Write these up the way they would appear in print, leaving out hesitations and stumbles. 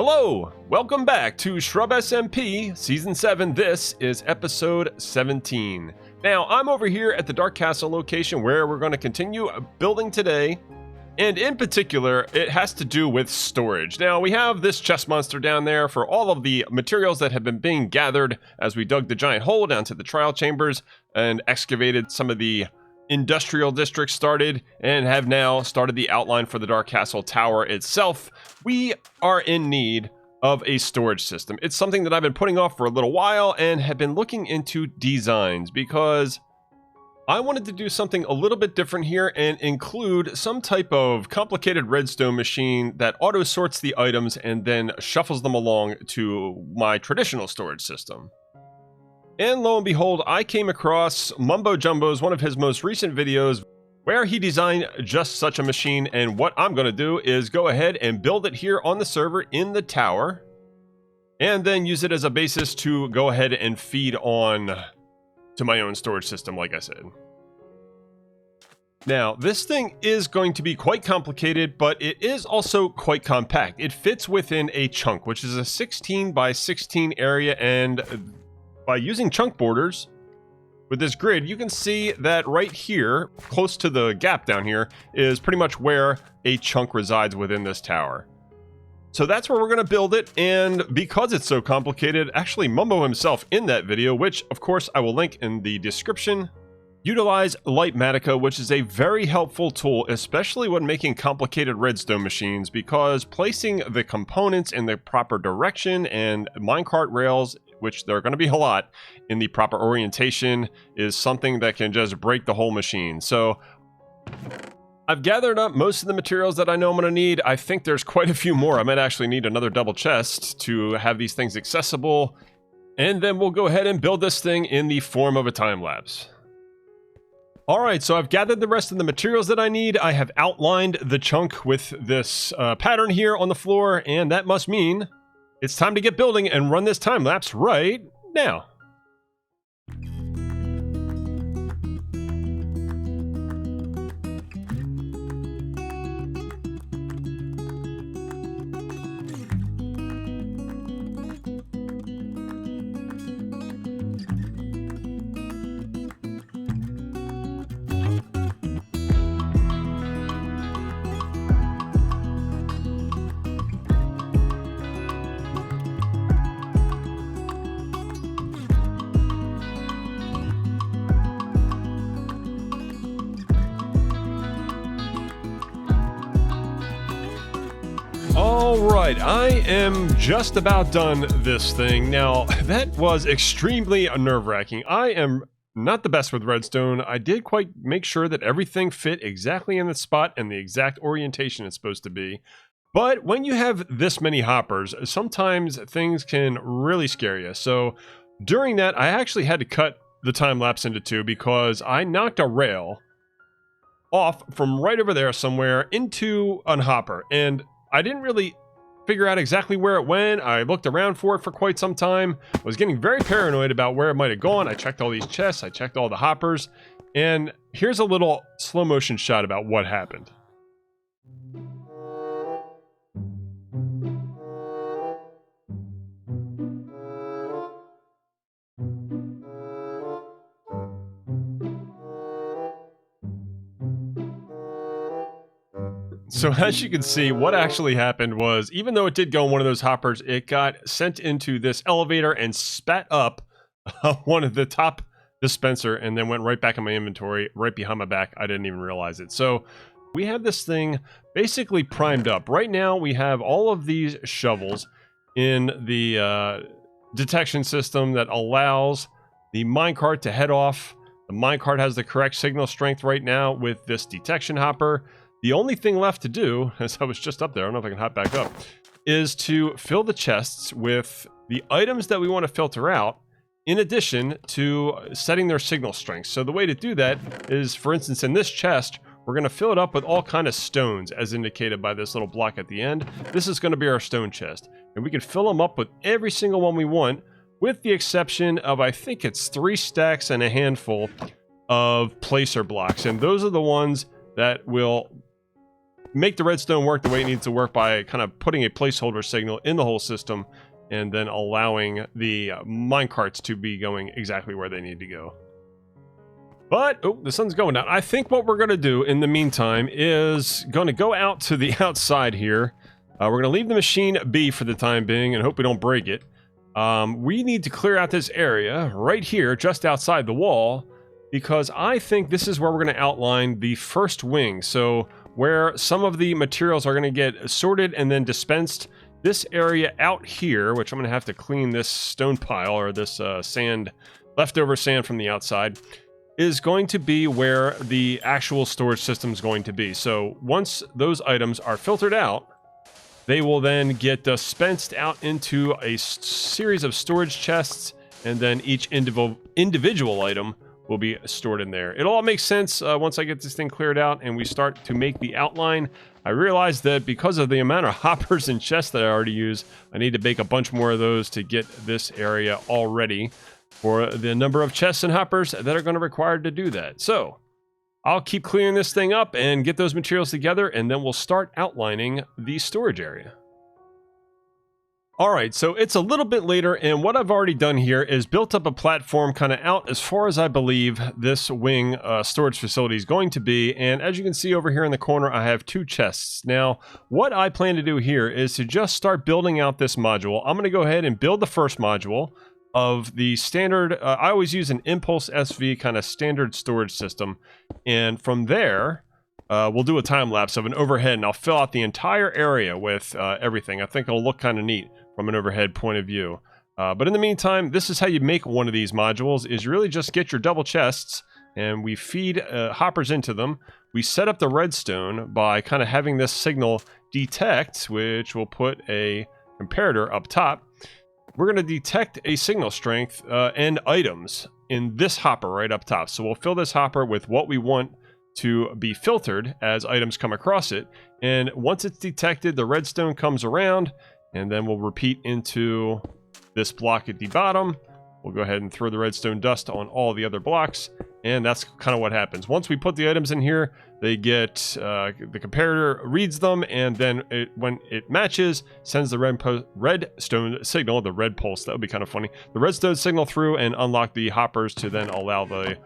Hello, welcome back to ShrubSMP Season 7. This is Episode 17. Now, I'm over here at the Dark Castle location where we're going to continue building today. And in particular, it has to do with storage. Now, we have this chest monster down there for all of the materials that have been being gathered as we dug the giant hole down to the trial chambers and excavated some of the industrial districts started and have now started the outline for the Dark Castle tower itself. We are in need of a storage system. It's something that I've been putting off for a little while and have been looking into designs because I wanted to do something a little bit different here and include some type of complicated redstone machine that auto sorts the items and then shuffles them along to my traditional storage system. And lo and behold, I came across Mumbo Jumbo's one of his most recent videos where he designed just such a machine, and what I'm going to do is go ahead and build it here on the server in the tower and then use it as a basis to go ahead and feed on to my own storage system, like I said. Now, this thing is going to be quite complicated, but it is also quite compact. It fits within a chunk, which is a 16 by 16 area, and by using chunk borders with this grid, you can see that right here, close to the gap down here, is pretty much where a chunk resides within this tower. So that's where we're going to build it, and because it's so complicated, actually Mumbo himself in that video, which of course I will link in the description, utilize Lightmatica, which is a very helpful tool, especially when making complicated redstone machines, because placing the components in the proper direction and minecart rails, which there are going to be a lot, in the proper orientation is something that can just break the whole machine. So I've gathered up most of the materials that I know I'm going to need. I think there's quite a few more. I might actually need another double chest to have these things accessible. And then we'll go ahead and build this thing in the form of a time lapse. Alright, so I've gathered the rest of the materials that I need. I have outlined the chunk with this pattern here on the floor, and that must mean it's time to get building and run this time lapse right now. Alright, I am just about done this thing. Now, that was extremely nerve-wracking. I am not the best with redstone. I did quite make sure that everything fit exactly in the spot and the exact orientation it's supposed to be. But when you have this many hoppers, sometimes things can really scare you. So during that, I actually had to cut the time lapse into two because I knocked a rail off from right over there somewhere into an hopper, and I didn't really figure out exactly where it went. I looked around for it for quite some time. I was getting very paranoid about where it might have gone. I checked all these chests, I checked all the hoppers, and here's a little slow motion shot about what happened. So as you can see, what actually happened was, even though it did go in one of those hoppers, it got sent into this elevator and spat up one of the top dispenser and then went right back in my inventory, right behind my back. I didn't even realize it. So we have this thing basically primed up. Right now we have all of these shovels in the detection system that allows the minecart to head off. The minecart has the correct signal strength right now with this detection hopper. The only thing left to do, as I was just up there, I don't know if I can hop back up, is to fill the chests with the items that we want to filter out, in addition to setting their signal strength. So the way to do that is, for instance, in this chest, we're going to fill it up with all kind of stones, as indicated by this little block at the end. This is going to be our stone chest, and we can fill them up with every single one we want, with the exception of, I think it's 3 stacks and a handful of placer blocks, and those are the ones that will make the redstone work the way it needs to work by kind of putting a placeholder signal in the whole system and then allowing the minecarts to be going exactly where they need to go. But, oh, the sun's going down. I think what we're going to do in the meantime is going to go out to the outside here. We're going to leave the machine be for the time being and hope we don't break it. We need to clear out this area right here, just outside the wall, because I think this is where we're going to outline the first wing. So where some of the materials are going to get sorted and then dispensed, this area out here, which I'm going to have to clean this stone pile or this sand, leftover sand from the outside, is going to be where the actual storage system is going to be. So once those items are filtered out, they will then get dispensed out into a series of storage chests, and then each individual item will be stored in there. It'll all make sense once I get this thing cleared out and we start to make the outline. I realized that because of the amount of hoppers and chests that I already use, I need to make a bunch more of those to get this area all ready for the number of chests and hoppers that are going to require to do that. So I'll keep clearing this thing up and get those materials together, and then we'll start outlining the storage area. Alright, so it's a little bit later, and what I've already done here is built up a platform kind of out as far as I believe this wing storage facility is going to be, and as you can see over here in the corner, I have 2 chests. Now, what I plan to do here is to just start building out this module. I'm going to go ahead and build the first module of the standard, I always use an Impulse SV kind of standard storage system, and from there, we'll do a time lapse of an overhead, and I'll fill out the entire area with everything. I think it'll look kind of neat from an overhead point of view. But in the meantime, this is how you make one of these modules, is you really just get your double chests, and we feed hoppers into them. We set up the redstone by kind of having this signal detect, which will put a comparator up top. We're going to detect a signal strength and items in this hopper right up top. So we'll fill this hopper with what we want to be filtered as items come across it. And once it's detected, the redstone comes around, and then we'll repeat into this block at the bottom. We'll go ahead and throw the redstone dust on all the other blocks, and that's kind of what happens. Once we put the items in here, they get, the comparator reads them, and then when it matches, sends the redstone signal, the red pulse, that would be kind of funny, the redstone signal through and unlock the hoppers to then allow the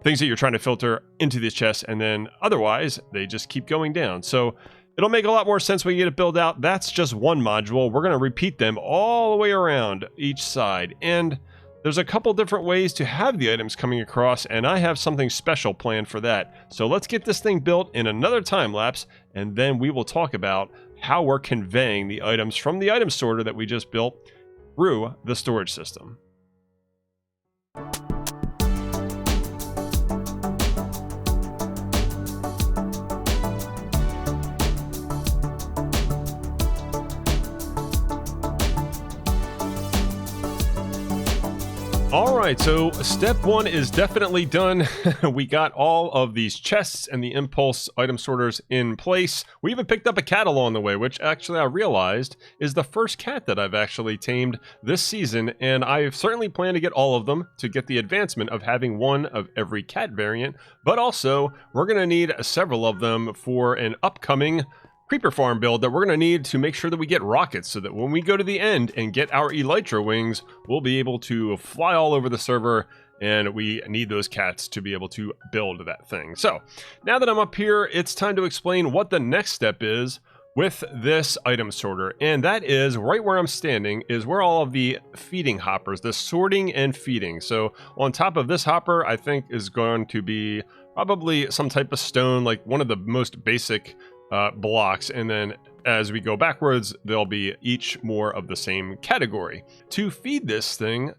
things that you're trying to filter into these chests, and then otherwise, they just keep going down. So it'll make a lot more sense when you get it built out. That's just one module. We're going to repeat them all the way around each side, and there's a couple different ways to have the items coming across, and I have something special planned for that. So let's get this thing built in another time lapse, and then we will talk about how we're conveying the items from the item sorter that we just built through the storage system. Alright, so step 1 is definitely done. We got all of these chests and the impulse item sorters in place. We even picked up a cat along the way, which actually I realized is the first cat that I've actually tamed this season, and I certainly plan to get all of them to get the advancement of having one of every cat variant, but also we're going to need several of them for an upcoming creeper farm build that we're going to need to make sure that we get rockets, so that when we go to the end and get our elytra wings, we'll be able to fly all over the server, and we need those cats to be able to build that thing. So now that I'm up here, it's time to explain what the next step is with this item sorter, and that is right where I'm standing is where all of the feeding hoppers, the sorting and feeding. So on top of this hopper, I think is going to be probably some type of stone, like one of the most basic blocks, and then as we go backwards, there'll be each more of the same category. To feed this thing,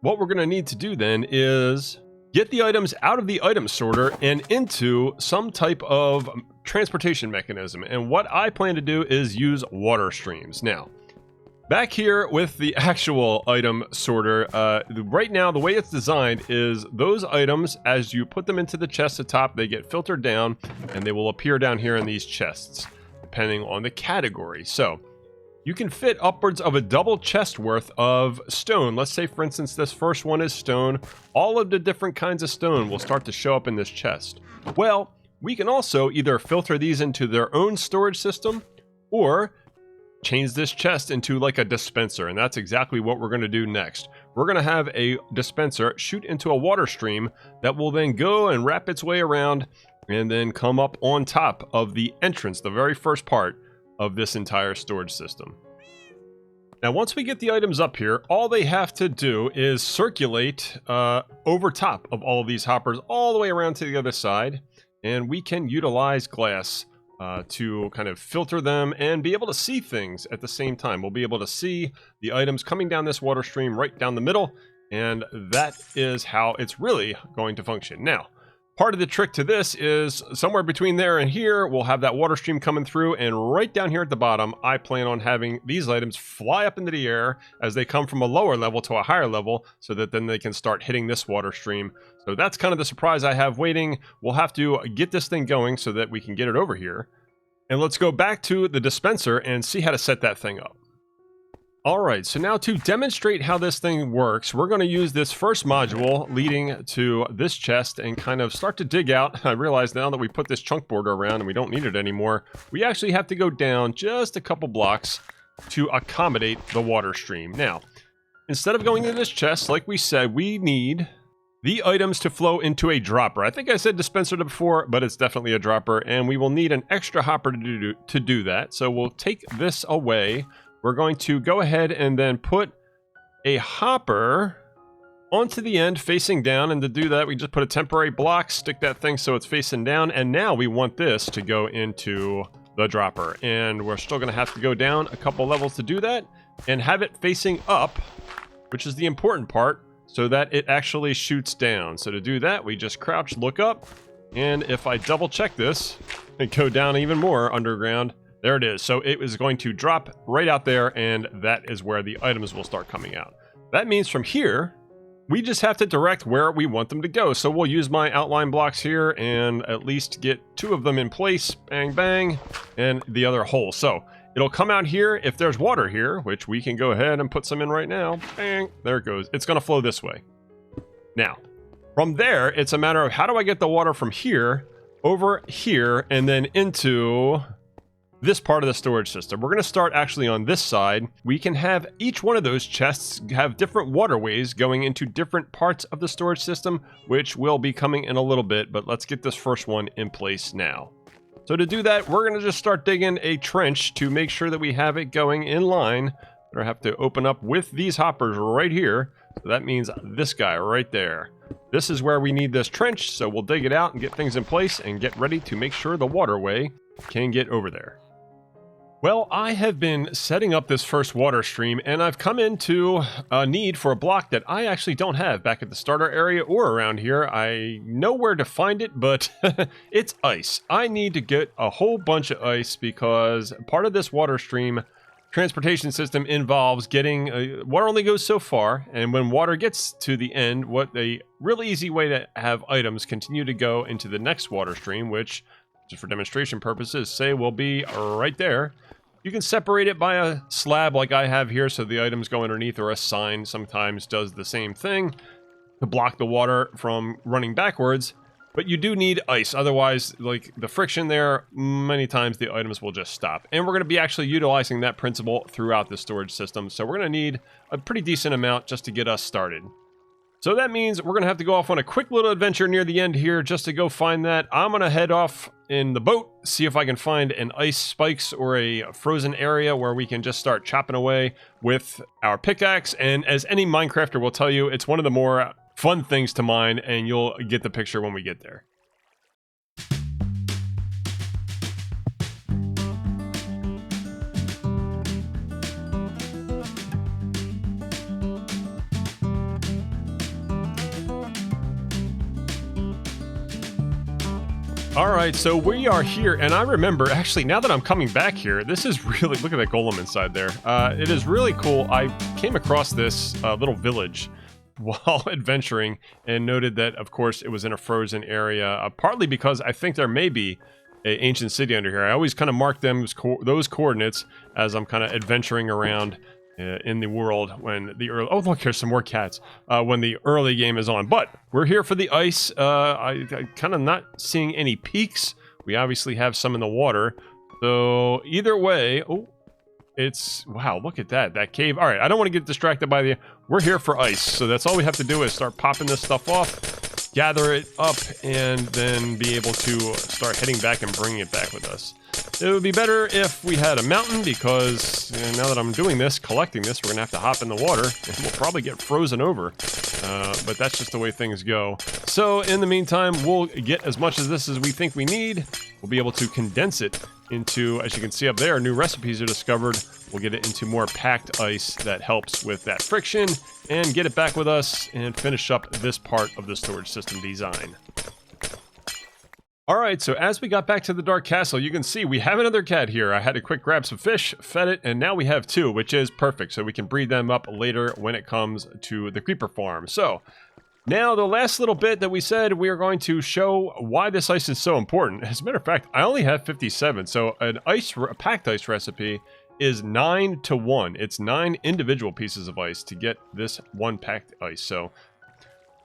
what we're going to need to do then is get the items out of the item sorter and into some type of transportation mechanism. And what I plan to do is use water streams. Now, back here with the actual item sorter, right now the way it's designed is those items, as you put them into the chest at top, they get filtered down and they will appear down here in these chests, depending on the category. So you can fit upwards of a double chest worth of stone. Let's say, for instance, this first one is stone. All of the different kinds of stone will start to show up in this chest. Well, we can also either filter these into their own storage system or change this chest into like a dispenser, and that's exactly what we're going to do next. We're going to have a dispenser shoot into a water stream that will then go and wrap its way around and then come up on top of the entrance, the very first part of this entire storage system. Now, once we get the items up here, all they have to do is circulate over top of all of these hoppers all the way around to the other side, and we can utilize glass to kind of filter them and be able to see things at the same time. We'll be able to see the items coming down this water stream right down the middle, and that is how it's really going to function. Now, part of the trick to this is somewhere between there and here, we'll have that water stream coming through, and right down here at the bottom, I plan on having these items fly up into the air as they come from a lower level to a higher level, so that then they can start hitting this water stream. So that's kind of the surprise I have waiting. We'll have to get this thing going so that we can get it over here. And let's go back to the dispenser and see how to set that thing up. Alright, so now to demonstrate how this thing works, we're going to use this first module leading to this chest and kind of start to dig out. I realize now that we put this chunk border around and we don't need it anymore, we actually have to go down just a couple blocks to accommodate the water stream. Now, instead of going into this chest, like we said, we need the items to flow into a dropper. I think I said dispenser before, but it's definitely a dropper, and we will need an extra hopper to do that. So we'll take this away. We're going to go ahead and then put a hopper onto the end facing down, and to do that we just put a temporary block, stick that thing so it's facing down, and now we want this to go into the dropper, and we're still going to have to go down a couple levels to do that and have it facing up, which is the important part, so that it actually shoots down. So to do that, we just crouch, look up, and if I double check this and go down even more underground, there it is. So it is going to drop right out there, and that is where the items will start coming out. That means from here, we just have to direct where we want them to go. So we'll use my outline blocks here and at least get 2 of them in place, bang, bang, and the other hole. So it'll come out here. If there's water here, which we can go ahead and put some in right now, bang, there it goes. It's going to flow this way. Now, from there, it's a matter of how do I get the water from here over here and then into this part of the storage system. We're going to start actually on this side. We can have each one of those chests have different waterways going into different parts of the storage system, which will be coming in a little bit, but let's get this first one in place now. So to do that, we're going to just start digging a trench to make sure that we have it going in line. We're going to have to open up with these hoppers right here. So that means this guy right there. This is where we need this trench, so we'll dig it out and get things in place and get ready to make sure the waterway can get over there. Well, I have been setting up this first water stream, and I've come into a need for a block that I actually don't have back at the starter area or around here. I know where to find it, but it's ice. I need to get a whole bunch of ice because part of this water stream transportation system involves getting water only goes so far, and when water gets to the end, what a really easy way to have items continue to go into the next water stream, which just for demonstration purposes, say will be right there. You can separate it by a slab like I have here, so the items go underneath, or a sign sometimes does the same thing to block the water from running backwards. But you do need ice, otherwise, like the friction there, many times the items will just stop. And we're going to be actually utilizing that principle throughout the storage system, so we're going to need a pretty decent amount just to get us started. So that means we're going to have to go off on a quick little adventure near the end here just to go find that. I'm going to head off in the boat, see if I can find an ice spikes or a frozen area where we can just start chopping away with our pickaxe. And as any Minecrafter will tell you, it's one of the more fun things to mine, and you'll get the picture when we get there. All right, so we are here, and I remember, actually, now that I'm coming back here, this is really, look at that golem inside there. It is really cool. I came across this little village while adventuring and noted that, of course, it was in a frozen area, partly because I think there may be an ancient city under here. I always kind of mark them those coordinates as I'm kind of adventuring around in the world when the early... Oh, look, here's some more cats. When the early game is on. But we're here for the ice. I kind of not seeing any peaks. We obviously have some in the water. So either way... Oh, it's... Wow, look at that. That cave. All right, I don't want to get distracted by the... We're here for ice. So that's all we have to do is start popping this stuff off, gather it up, and then be able to start heading back and bringing it back with us. It would be better if we had a mountain because now that I'm doing this, collecting this, we're going to have to hop in the water and we'll probably get frozen over. But that's just the way things go. So in the meantime, we'll get as much of this as we think we need. We'll be able to condense it into, as you can see up there, new recipes are discovered. We'll get it into more packed ice that helps with that friction and get it back with us and finish up this part of the storage system design. Alright, so as we got back to the Dark Castle, you can see we have another cat here. I had to quick grab some fish, fed it, and now we have two, which is perfect. So we can breed them up later when it comes to the creeper farm. So, now the last little bit that we said, we are going to show why this ice is so important. As a matter of fact, I only have 57, so a packed ice recipe is 9 to 1. It's 9 individual pieces of ice to get this one packed ice. So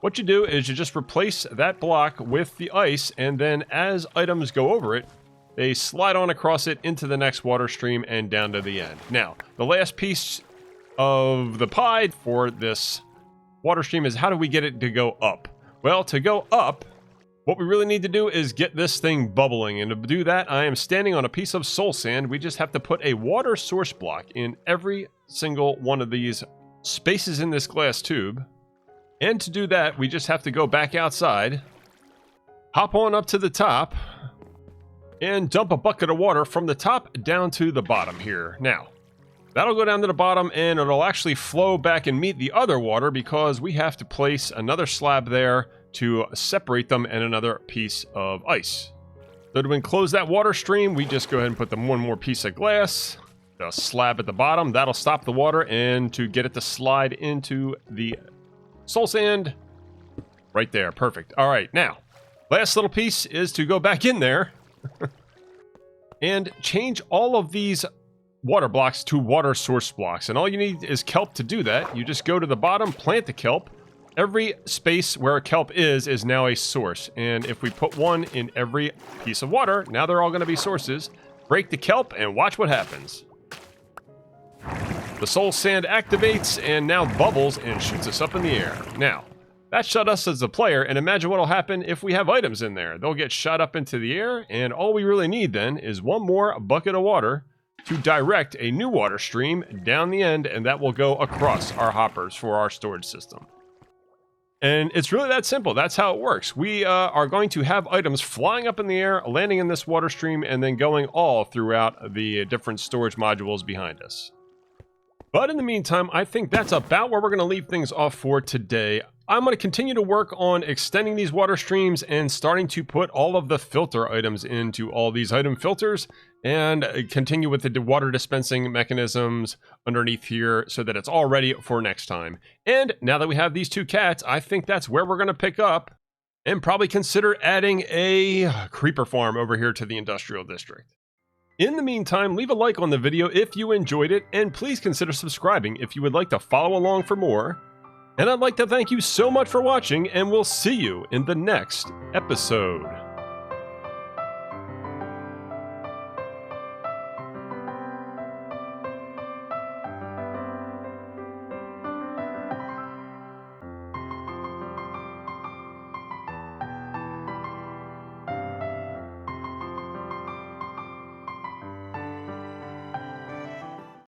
what you do is you just replace that block with the ice, and then as items go over it, they slide on across it into the next water stream and down to the end. Now, the last piece of the pie for this water stream is how do we get it to go up? Well, to go up, what we really need to do is get this thing bubbling, and to do that, I am standing on a piece of soul sand. We just have to put a water source block in every single one of these spaces in this glass tube. And to do that, we just have to go back outside, hop on up to the top, and dump a bucket of water from the top down to the bottom here. Now, that'll go down to the bottom, and it'll actually flow back and meet the other water because we have to place another slab there to separate them and another piece of ice. So to enclose that water stream, we just go ahead and put them one more piece of glass, the slab at the bottom. That'll stop the water, and to get it to slide into the soul sand right there. Perfect. All right, now last little piece is to go back in there and change all of these water blocks to water source blocks, and all you need is kelp to do that. You just go to the bottom, plant the kelp. Every space where a kelp is now a source, and if we put one in every piece of water, now they're all going to be sources. Break the kelp and watch what happens. The soul sand activates and now bubbles and shoots us up in the air. Now, that shot us as the player, and imagine what will happen if we have items in there. They'll get shot up into the air, and all we really need then is one more bucket of water to direct a new water stream down the end, and that will go across our hoppers for our storage system. And it's really that simple. That's how it works. We are going to have items flying up in the air, landing in this water stream, and then going all throughout the different storage modules behind us. But in the meantime, I think that's about where we're going to leave things off for today. I'm going to continue to work on extending these water streams and starting to put all of the filter items into all these item filters and continue with the water dispensing mechanisms underneath here so that it's all ready for next time. And now that we have these two cats, I think that's where we're going to pick up and probably consider adding a creeper farm over here to the industrial district. In the meantime, leave a like on the video if you enjoyed it, and please consider subscribing if you would like to follow along for more. And I'd like to thank you so much for watching, and we'll see you in the next episode.